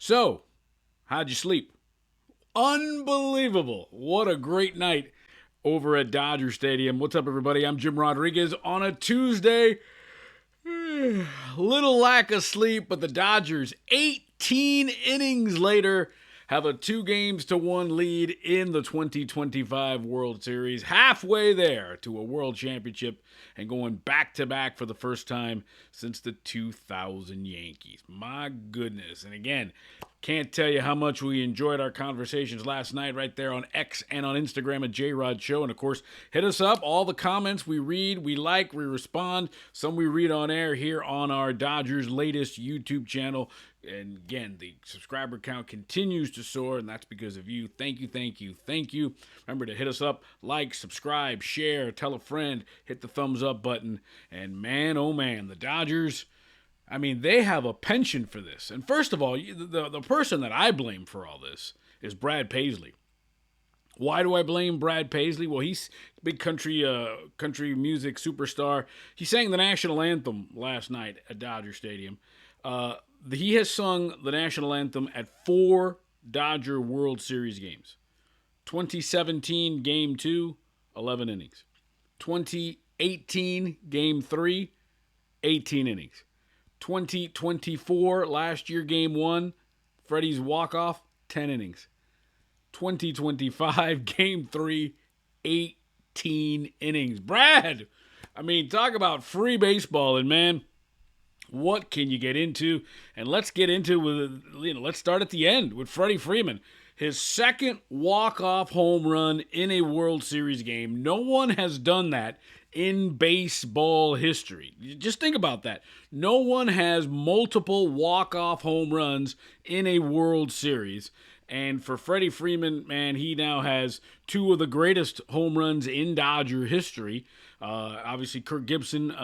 So, how'd you sleep? Unbelievable. What a great night over at Dodger Stadium. What's up, everybody? I'm Jim Rodriguez on a Tuesday. Little lack of sleep, but the Dodgers, 18 innings later, have a 2-1 lead in the 2025 World Series. Halfway there to a World Championship and going back-to-back for the first time since the 2000 Yankees. My goodness. And again, can't tell you how much we enjoyed our conversations last night right there on X and on Instagram at JRod Show. And of course, hit us up. All the comments we read, we like, we respond. Some we read on air here on our Dodgers latest YouTube channel. And again, the subscriber count continues to soar, and that's because of you. Thank you, thank you, thank you. Remember to hit us up, like, subscribe, share, tell a friend, hit the thumbs up button. And man, oh man, the Dodgers, I mean, they have a penchant for this. And first of all, the person that I blame for all this is Brad Paisley. Why do I blame Brad Paisley? Well, he's a big country music superstar. He sang the national anthem last night at Dodger Stadium. He has sung the national anthem at 4 Dodger World Series games. 2017 Game 2, 11 innings. 2018 Game 3, 18 innings. 2024, last year, Game 1, Freddie's walk-off, 10 innings. 2025, Game 3, 18 innings. Brad! I mean, talk about free baseball, and man, what can you get into? And let's get into let's start at the end with Freddie Freeman. His second walk-off home run in a World Series game. No one has done that in baseball history. Just think about that. No one has multiple walk-off home runs in a World Series. And for Freddie Freeman, man, he now has 2 of the greatest home runs in Dodger history. Obviously, Kirk Gibson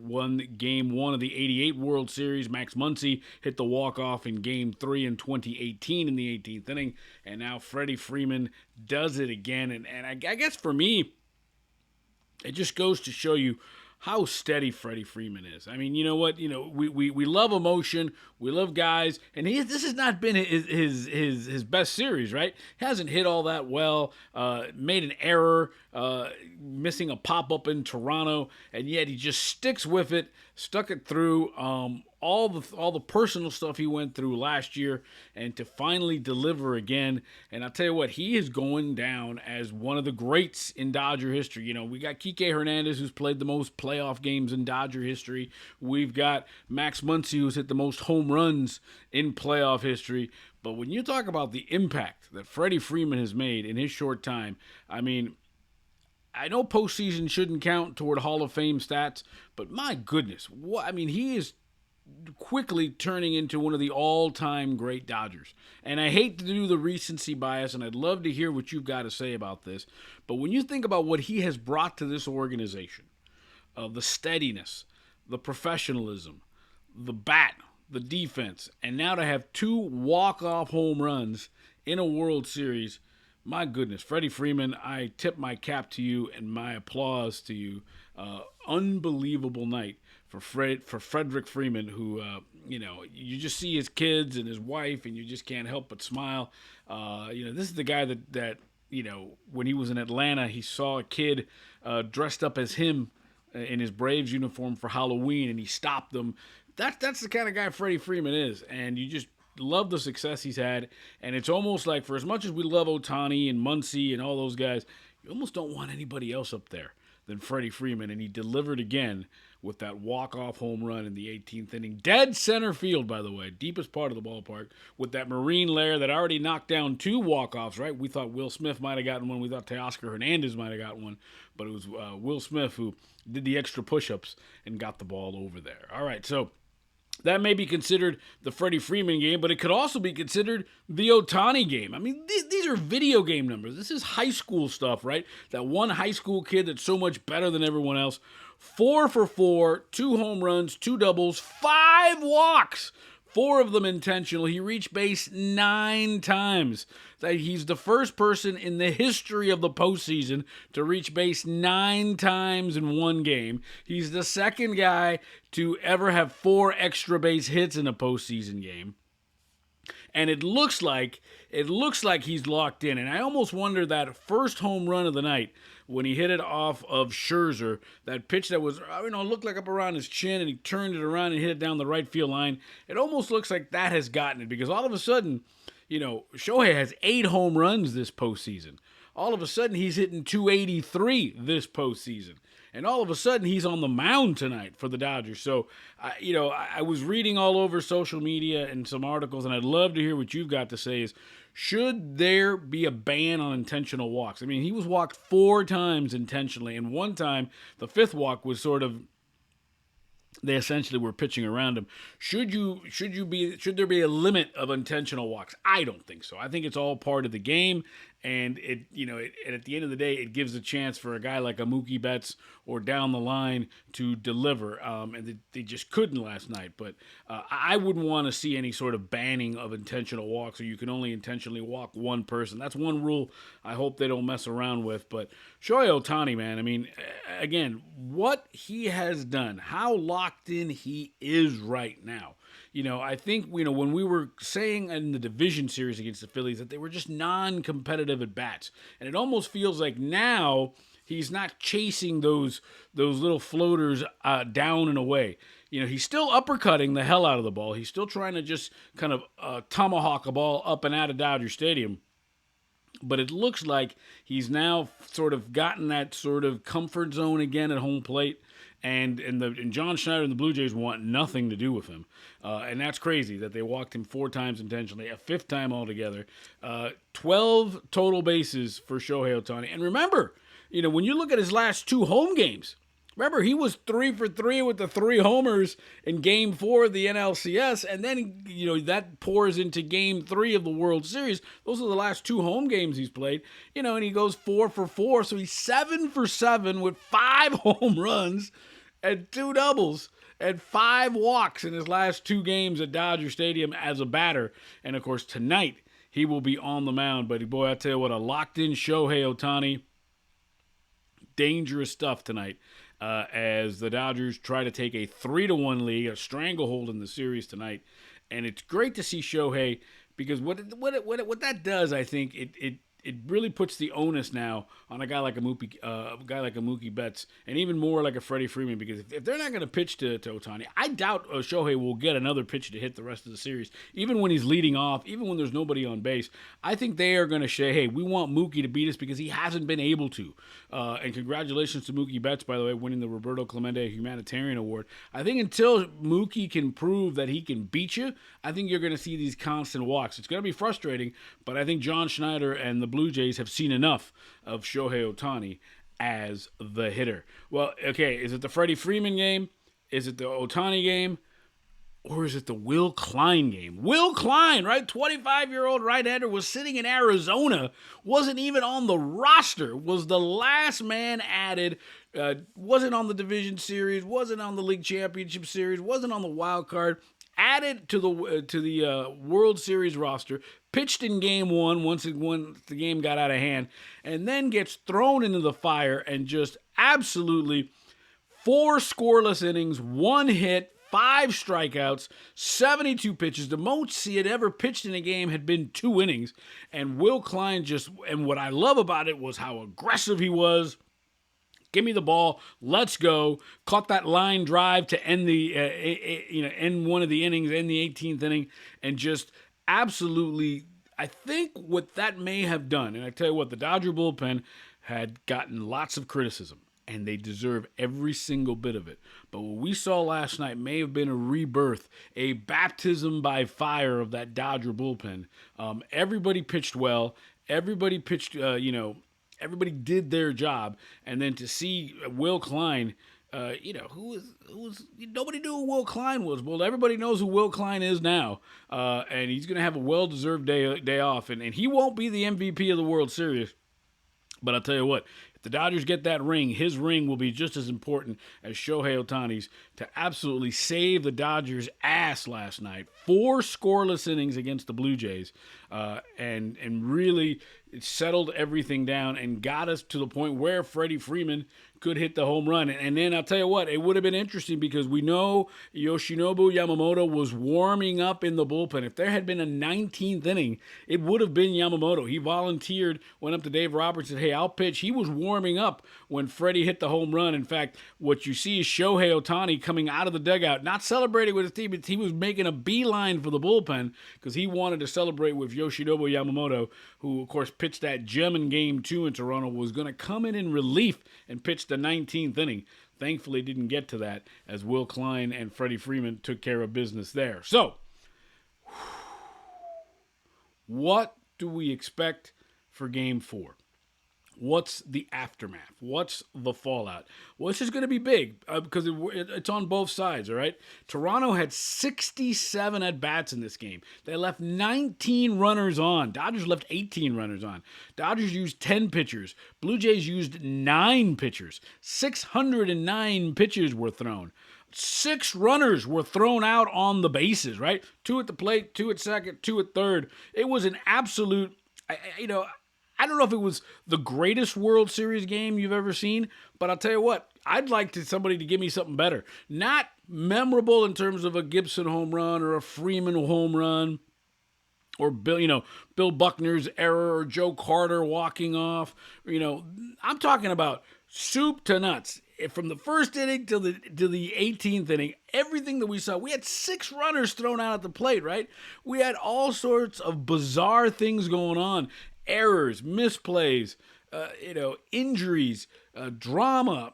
won Game 1 of the 88 World Series. Max Muncy hit the walk-off in Game 3 in 2018 in the 18th inning. And now Freddie Freeman does it again. And I guess for me, it just goes to show you how steady Freddie Freeman is. I mean, you know what? You know, we love emotion. We love guys. And this has not been his best series, right? He hasn't hit all that well. Made an error, missing a pop-up in Toronto. And yet he just sticks with it, stuck it through. All the personal stuff he went through last year, and to finally deliver again. And I'll tell you what, he is going down as one of the greats in Dodger history. You know, we got Kike Hernandez, who's played the most playoff games in Dodger history. We've got Max Muncy, who's hit the most home runs in playoff history. But when you talk about the impact that Freddie Freeman has made in his short time, I mean, I know postseason shouldn't count toward Hall of Fame stats, but my goodness, he is quickly turning into one of the all-time great Dodgers. And I hate to do the recency bias, and I'd love to hear what you've got to say about this. But when you think about what he has brought to this organization, the steadiness, the professionalism, the bat, the defense, and now to have 2 walk-off home runs in a World Series, my goodness, Freddie Freeman, I tip my cap to you and my applause to you. Unbelievable night for Frederick Freeman, who, you just see his kids and his wife, and you just can't help but smile. This is the guy that when he was in Atlanta, he saw a kid dressed up as him in his Braves uniform for Halloween, and he stopped them. That's the kind of guy Freddie Freeman is, and you just love the success he's had. And it's almost like, for as much as we love Ohtani and Muncy and all those guys, you almost don't want anybody else up there than Freddie Freeman, and he delivered again with that walk-off home run in the 18th inning. Dead center field, by the way, deepest part of the ballpark, with that marine layer that already knocked down 2 walk-offs, right? We thought Will Smith might have gotten one. We thought Teoscar Hernandez might have gotten one, but it was Will Smith who did the extra push-ups and got the ball over there. All right, so that may be considered the Freddie Freeman game, but it could also be considered the Ohtani game. I mean, these are video game numbers. This is high school stuff, right? That one high school kid that's so much better than everyone else. 4 for 4, 2 home runs, 2 doubles, 5 walks. 4 of them intentional. He reached base 9 times. He's the first person in the history of the postseason to reach base 9 times in one game. He's the second guy to ever have 4 extra base hits in a postseason game. and it looks like he's locked in. And I almost wonder that first home run of the night when he hit it off of Scherzer, that pitch that was, looked like up around his chin, and he turned it around and hit it down the right field line. It almost looks like that has gotten it, because all of a sudden, Shohei has 8 home runs this postseason. All of a sudden, he's hitting 283 this postseason. And all of a sudden, he's on the mound tonight for the Dodgers. So, I was reading all over social media and some articles, and I'd love to hear what you've got to say is, should there be a ban on intentional walks? I mean, he was walked 4 times intentionally, and one time, the 5th walk was sort of, they essentially were pitching around him. Should there be a limit of intentional walks? I don't think so. I think it's all part of the game, and at the end of the day, it gives a chance for a guy like a Mookie Betts or down the line to deliver. And they just couldn't last night. But I wouldn't want to see any sort of banning of intentional walks, or you can only intentionally walk one person. That's one rule I hope they don't mess around with. But Shohei Ohtani, man, I mean, again, what he has done, how locked in he is right now. I think, when we were saying in the division series against the Phillies that they were just non-competitive at bats, and it almost feels like now he's not chasing those little floaters down and away. He's still uppercutting the hell out of the ball. He's still trying to just kind of tomahawk a ball up and out of Dodger Stadium. But it looks like he's now sort of gotten that sort of comfort zone again at home plate. And John Schneider and the Blue Jays want nothing to do with him. And that's crazy that they walked him 4 times intentionally, a 5th time altogether. 12 total bases for Shohei Ohtani. And remember, when you look at his last 2 home games, remember, he was 3 for 3 with the 3 homers in Game 4 of the NLCS, and then, that pours into Game 3 of the World Series. Those are the last 2 home games he's played, and he goes 4 for 4, so he's 7 for 7 with 5 home runs and 2 doubles and 5 walks in his last 2 games at Dodger Stadium as a batter. And, of course, tonight he will be on the mound. But, boy, I tell you what, a locked-in Shohei Ohtani, dangerous stuff tonight. As the Dodgers try to take a 3-1 lead, a stranglehold in the series tonight. And it's great to see Shohei, because what that does, I think, it really puts the onus now on a guy like a Mookie Betts, and even more like a Freddie Freeman, because if they're not going to pitch to Ohtani, I doubt Shohei will get another pitch to hit the rest of the series, even when he's leading off, even when there's nobody on base. I think they are going to say, hey, we want Mookie to beat us because he hasn't been able to. And congratulations to Mookie Betts, by the way, winning the Roberto Clemente Humanitarian Award. I think until Mookie can prove that he can beat you, I think you're going to see these constant walks. It's going to be frustrating, but I think John Schneider and the Blue Jays have seen enough of Shohei Ohtani as the hitter. Well, okay, is it the Freddie Freeman game? Is it the Ohtani game? Or is it the Will Klein game? Will Klein, right? 25-year-old right-hander, was sitting in Arizona, wasn't even on the roster, was the last man added, wasn't on the division series, wasn't on the league championship series, wasn't on the wild card, added to the World Series roster, pitched in Game 1 once the game got out of hand, and then gets thrown into the fire and just absolutely 4 scoreless innings, 1 hit, 5 strikeouts, 72 pitches. The most he had ever pitched in a game had been 2 innings. And Will Klein and what I love about it was how aggressive he was. Give me the ball, let's go. Caught that line drive to end end one of the innings, end the 18th inning, and just absolutely, I think what that may have done, and I tell you what, the Dodger bullpen had gotten lots of criticism, and they deserve every single bit of it. But what we saw last night may have been a rebirth, a baptism by fire of that Dodger bullpen. Everybody pitched well. Everybody pitched, everybody did their job. And then to see Will Klein, who was nobody knew who Will Klein was. Well, everybody knows who Will Klein is now. And he's going to have a well-deserved day off. And he won't be the MVP of the World Series. But I'll tell you what, if the Dodgers get that ring, his ring will be just as important as Shohei Ohtani's to absolutely save the Dodgers' ass last night. 4 scoreless innings against the Blue Jays, and really it settled everything down and got us to the point where Freddie Freeman could hit the home run. And then I'll tell you what, it would have been interesting because we know Yoshinobu Yamamoto was warming up in the bullpen. If there had been a 19th inning, it would have been Yamamoto. He volunteered, went up to Dave Roberts and said, hey, I'll pitch. He was warming up when Freddie hit the home run. In fact, what you see is Shohei Ohtani coming out of the dugout, not celebrating with his team, but he was making a beeline for the bullpen because he wanted to celebrate with Yoshinobu Yamamoto, who, of course, pitched that gem in Game 2 in Toronto, was going to come in relief and pitch the 19th inning. Thankfully, didn't get to that as Will Klein and Freddie Freeman took care of business there. So, what do we expect for Game 4? What's the aftermath? What's the fallout? Well, this is going to be big because it's on both sides, all right? Toronto had 67 at-bats in this game. They left 19 runners on. Dodgers left 18 runners on. Dodgers used 10 pitchers. Blue Jays used 9 pitchers. 609 pitches were thrown. 6 runners were thrown out on the bases, right? 2 at the plate, 2 at second, 2 at third. It was an absolute, I don't know if it was the greatest World Series game you've ever seen, but I'll tell you what, I'd like somebody to give me something better. Not memorable in terms of a Gibson home run or a Freeman home run or Bill Buckner's error or Joe Carter walking off. I'm talking about soup to nuts. From the first inning to the 18th inning, everything that we saw, we had 6 runners thrown out at the plate, right? We had all sorts of bizarre things going on. Errors, misplays, injuries, drama.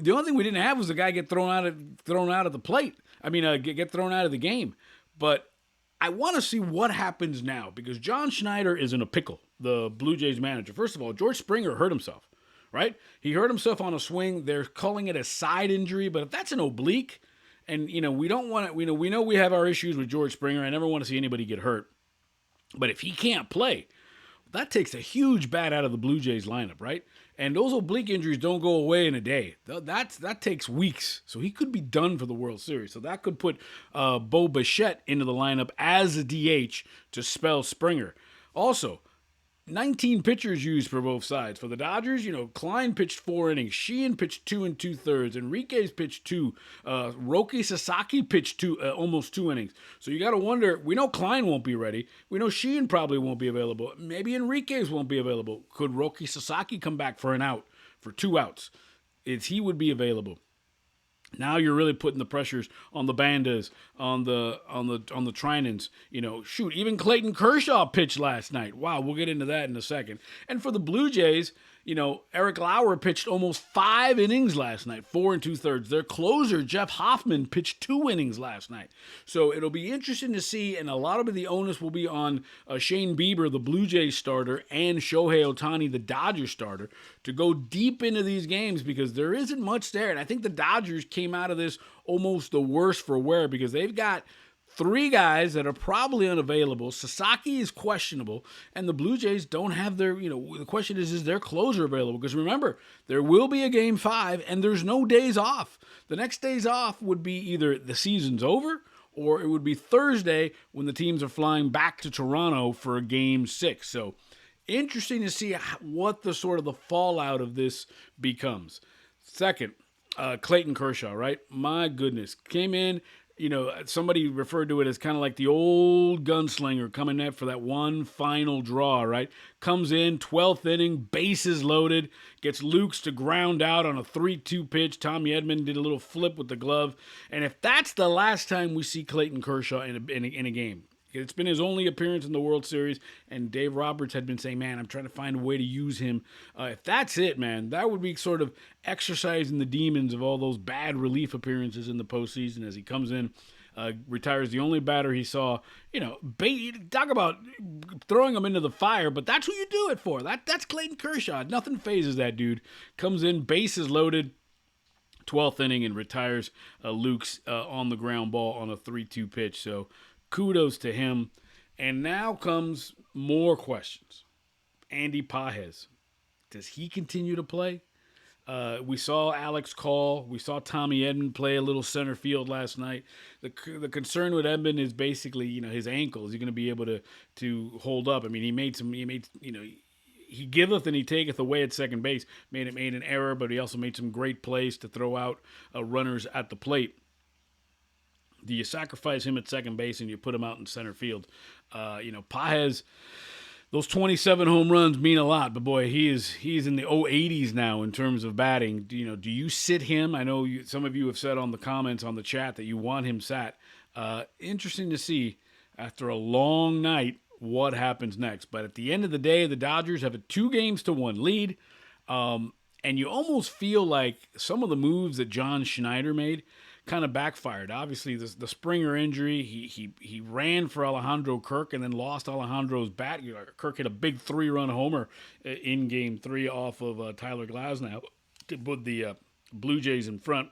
The only thing we didn't have was the guy get thrown out of the plate. Get thrown out of the game. But I want to see what happens now because John Schneider is in a pickle, the Blue Jays manager. First of all, George Springer hurt himself, right? He hurt himself on a swing. They're calling it a side injury, but if that's an oblique, and we don't want to, we know we have our issues with George Springer. I never want to see anybody get hurt. But if he can't play, that takes a huge bat out of the Blue Jays lineup, right? And those oblique injuries don't go away in a day. That takes weeks. So he could be done for the World Series. So that could put Bo Bichette into the lineup as a DH to spell Springer. Also, 19 pitchers used for both sides. For the Dodgers, Klein pitched 4 innings. Sheehan pitched 2 2/3. Enriquez pitched 2. Roki Sasaki pitched almost 2 innings. So you got to wonder, we know Klein won't be ready. We know Sheehan probably won't be available. Maybe Enriquez won't be available. Could Roki Sasaki come back for an out, for 2 outs? He would be available. Now you're really putting the pressures on the Bandas, on the Trinans. Even Clayton Kershaw pitched last night. Wow, we'll get into that in a second. And for the Blue Jays, Eric Lauer pitched almost 5 innings last night, 4 2/3. Their closer, Jeff Hoffman, pitched 2 innings last night. So it'll be interesting to see, and a lot of the onus will be on Shane Bieber, the Blue Jays starter, and Shohei Ohtani, the Dodgers starter, to go deep into these games because there isn't much there. And I think the Dodgers came out of this almost the worse for wear because they've got 3 guys that are probably unavailable. Sasaki is questionable, and the Blue Jays don't have their, the question is their closer available? Because remember, there will be a Game 5, and there's no days off. The next days off would be either the season's over, or it would be Thursday when the teams are flying back to Toronto for a Game 6. So, interesting to see what the sort of the fallout of this becomes. Second, Clayton Kershaw, right? My goodness. Came in, somebody referred to it as kind of like the old gunslinger coming in for that one final draw, right? Comes in, 12th inning, bases loaded, gets Lukes to ground out on a 3-2 pitch. Tommy Edman did a little flip with the glove. And if that's the last time we see Clayton Kershaw in a game, it's been his only appearance in the World Series, and Dave Roberts had been saying, man, I'm trying to find a way to use him. If that's it, man, that would be sort of exercising the demons of all those bad relief appearances in the postseason as he comes in, retires the only batter he saw. Talk about throwing him into the fire, but that's who you do it for. That's Clayton Kershaw. Nothing phases that dude. Comes in, bases loaded, 12th inning, and retires Lukes on the ground ball on a 3-2 pitch. So, kudos to him. And now comes more questions. Andy Pages. Does he continue to play? We saw Alex Call. We saw Tommy Edman play a little center field last night. The concern with Edman is basically, his ankle. Is he going to be able to hold up? I mean, he giveth and he taketh away at second base. Made an error, but he also made some great plays to throw out runners at the plate. Do you sacrifice him at second base and you put him out in center field? Paez, those 27 home runs mean a lot, but boy, he's in the 80s now in terms of batting. Do you sit him? I know some of you have said on the comments on the chat that you want him sat. Interesting to see after a long night what happens next. But at the end of the day, the Dodgers have a 2-1 lead. And you almost feel like some of the moves that John Schneider made kind of backfired. Obviously, the Springer injury, he ran for Alejandro Kirk and then lost Alejandro's bat. Kirk hit a big 3-run homer in Game 3 off of Tyler Glasnow to put the Blue Jays in front.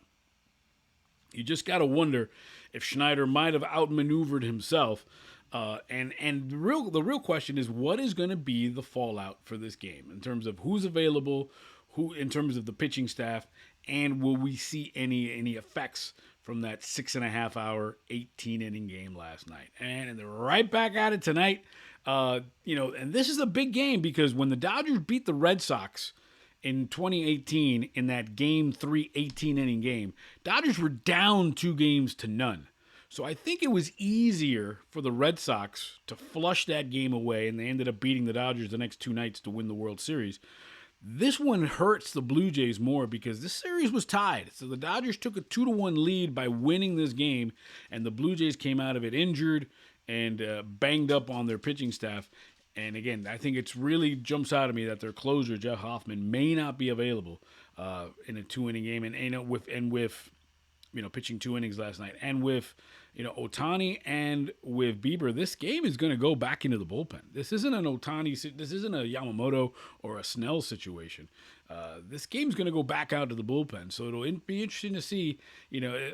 You just got to wonder if Schneider might have outmaneuvered himself. And the real question is, what is going to be the fallout for this game in terms of who's available, who in terms of the pitching staff, and will we see any effects from that 6.5-hour, 18-inning game last night? And they're right back at it tonight. And this is a big game because when the Dodgers beat the Red Sox in 2018 in that Game 3 18-inning game, Dodgers were down 2-0. So I think it was easier for the Red Sox to flush that game away, and they ended up beating the Dodgers the next 2 nights to win the World Series. This one hurts the Blue Jays more because this series was tied. So the Dodgers took a 2-1 lead by winning this game, and the Blue Jays came out of it injured and banged up on their pitching staff. And again, I think it's really jumps out at me that their closer, Jeff Hoffman, may not be available in a 2-inning game. And with pitching 2 innings last night, and with Ohtani and with Bieber, this game is going to go back into the bullpen. This isn't an Ohtani, this isn't a Yamamoto or a Snell situation. This game's going to go back out to the bullpen. So it'll be interesting to see,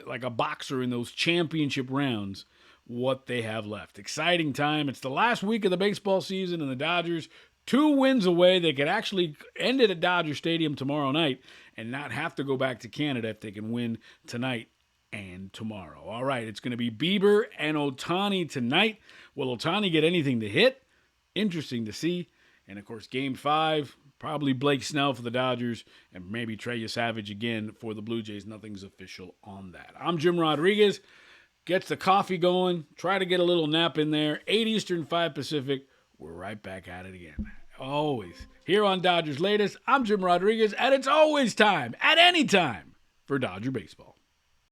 like a boxer in those championship rounds, what they have left. Exciting time. It's the last week of the baseball season, and the Dodgers 2 wins away. They could actually end it at Dodger Stadium tomorrow night and not have to go back to Canada if they can win tonight and tomorrow. All right, it's going to be Bieber and Ohtani tonight. Will Ohtani get anything to hit? Interesting to see. And, of course, Game 5, probably Blake Snell for the Dodgers and maybe Trey Savage again for the Blue Jays. Nothing's official on that. I'm Jim Rodriguez. Gets the coffee going. Try to get a little nap in there. 8 Eastern, 5 Pacific. We're right back at it again. Always. Here on Dodgers Latest, I'm Jim Rodriguez, and it's always time, at any time, for Dodger Baseball.